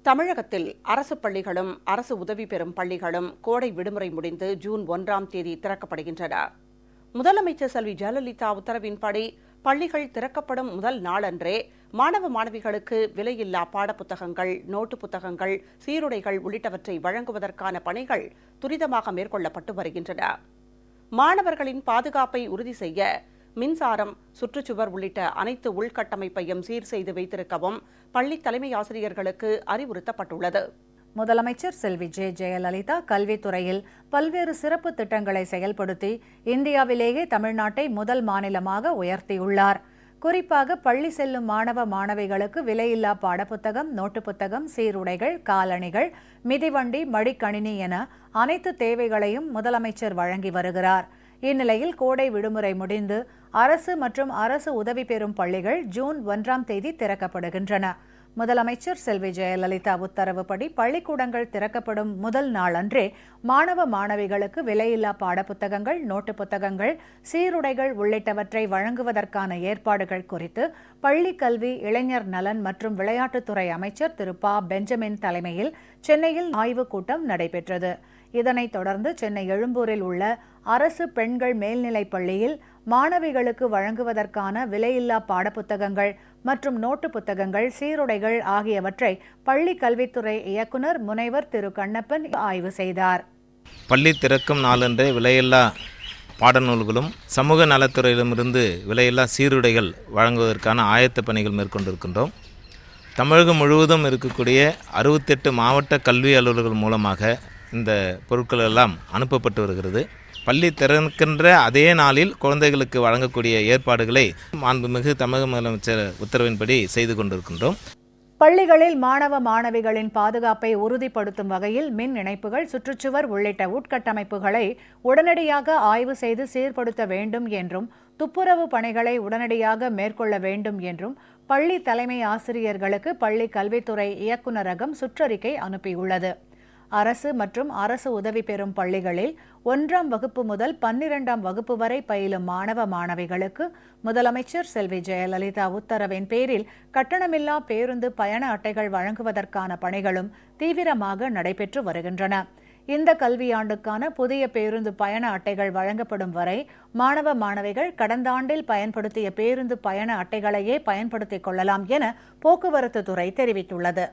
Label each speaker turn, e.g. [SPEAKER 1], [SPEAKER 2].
[SPEAKER 1] தமிழகத்தில் அரசு பள்ளிகளும் அரசு உதவி பெறும் பள்ளிகளும் கோடை விடுமுறை முடிந்து ஜூன் 1ஆம் தேதி திறக்கப்படுகின்றன. முதலமைச்சர் செல்வி ஜெயலலிதா உத்தரவின்படி பள்ளிகள் திறக்கப்படும் முதல் நாளன்றே மாணவ மாணவிகளுக்கு விலையில்லா பாடப்புத்தகங்கள், நோட்டு புத்தகங்கள், சீருடைகள் உள்ளிட்டவற்றை வழங்குவதற்கான பணிகள் துரிதமாக மேற்கொள்ளப்பட்டு வருகின்றன. மாணவர்களின் பாதுகாப்பை உறுதி செய்ய மின்சாரம், சுற்றுச்சுவர் உள்ளிட்ட அனைத்து உள்கட்டமைப்பையும் சீர் செய்து வைத்திருக்கவும் பள்ளி தலைமை ஆசிரியர்களுக்கு அறிவுறுத்தப்பட்டுள்ளது.
[SPEAKER 2] முதலமைச்சர் செல்வி ஜெயலலிதா கல்வித்துறையில் பல்வேறு சிறப்பு திட்டங்களை செயல்படுத்தி இந்தியாவிலேயே தமிழ்நாட்டை முதல் மாநிலமாக உயர்த்தியுள்ளார். குறிப்பாக பள்ளி செல்லும் மாணவ மாணவிகளுக்கு விலையில்லா பாடப்புத்தகம், நோட்டு புத்தகம், சீருடைகள், காலணிகள், மிதிவண்டி, மடிக்கணினி என அனைத்து தேவைகளையும் முதலமைச்சர் வழங்கி வருகிறார். இந்நிலையில் கோடை விடுமுறை முடிந்து அரசு மற்றும் அரசு உதவி பெறும் பள்ளிகள் ஜூன் 1ஆம் தேதி திறக்கப்படுகின்றன. முதலமைச்சர் செல்வி ஜெயலலிதா உத்தரவுப்படி பள்ளிக்கூடங்கள் திறக்கப்படும் முதல் நாளன்றே மாணவ மாணவிகளுக்கு விலையில்லா பாடப்புத்தகங்கள், நோட்டு புத்தகங்கள், சீருடைகள் உள்ளிட்டவற்றை வழங்குவதற்கான ஏற்பாடுகள் குறித்து பள்ளி கல்வி, இளைஞர் நலன் மற்றும் விளையாட்டுத்துறை அமைச்சர் திரு ப. பெஞ்சமின் தலைமையில் சென்னையில் ஆய்வுக் கூட்டம் நடைபெற்றது. இதனைத் தொடர்ந்து சென்னை எழும்பூரில் உள்ள அரசு பெண்கள் மேல்நிலைப் பள்ளியில் மாணவிகளுக்கு வழங்குவதற்கான விலையில்லா பாடப்புத்தகங்கள் மற்றும் நோட்டு புத்தகங்கள், சீருடைகள் ஆகியவற்றை பள்ளி கல்வித்துறை இயக்குநர் முனைவர் திரு கண்ணப்பன் ஆய்வு செய்தார்.
[SPEAKER 3] பள்ளி திறக்கும் நாளன்றே விலையில்லா பாடநூல்களும் சமூக நலத்துறையிடமிருந்து விலையில்லா சீருடைகள் வழங்குவதற்கான ஆயத்த பணிகள் மேற்கொண்டிருக்கின்றோம். தமிழகம் முழுவதும் இருக்கக்கூடிய 68 மாவட்ட கல்வி அலுவலர்கள் மூலமாக இந்த பொருட்கள் எல்லாம் அனுப்பப்பட்டு வருகிறது. பள்ளி திறக்கின்ற அதே நாளில் குழந்தைகளுக்கு வழங்கக்கூடிய ஏற்பாடுகளை மாண்புமிகு தமிழக முதலமைச்சர் உத்தரவின்படி செய்து கொண்டிருக்கின்றோம்.
[SPEAKER 2] பள்ளிகளில் மாணவ மாணவிகளின் பாதுகாப்பை உறுதிப்படுத்தும் வகையில் மின் இணைப்புகள், சுற்றுச்சுவர் உள்ளிட்ட உட்கட்டமைப்புகளை உடனடியாக ஆய்வு செய்து சீர்படுத்த வேண்டும் என்றும், துப்புரவு பணிகளை உடனடியாக மேற்கொள்ள வேண்டும் என்றும் பள்ளி தலைமை ஆசிரியர்களுக்கு பள்ளி கல்வித்துறை இயக்குநரகம் சுற்றறிக்கை அனுப்பியுள்ளது. அரசு மற்றும் அரசு உதவி பெறும் பள்ளிகளில் 1ஆம் வகுப்பு முதல் 12ஆம் வகுப்பு வரை பயிலும் மாணவ மாணவிகளுக்கு முதலமைச்சர் செல்வி ஜெயலலிதா உத்தரவின் பேரில் கட்டணமில்லா பேருந்து பயண அட்டைகள் வழங்குவதற்கான பணிகளும் தீவிரமாக நடைபெற்று வருகின்றன. இந்த கல்வியாண்டுக்கான புதிய பேருந்து பயண அட்டைகள் வழங்கப்படும் வரை மாணவ மாணவிகள் கடந்த ஆண்டில் பயன்படுத்திய பேருந்து பயண அட்டைகளையே பயன்படுத்திக் கொள்ளலாம் என போக்குவரத்து துறை தெரிவித்துள்ளது.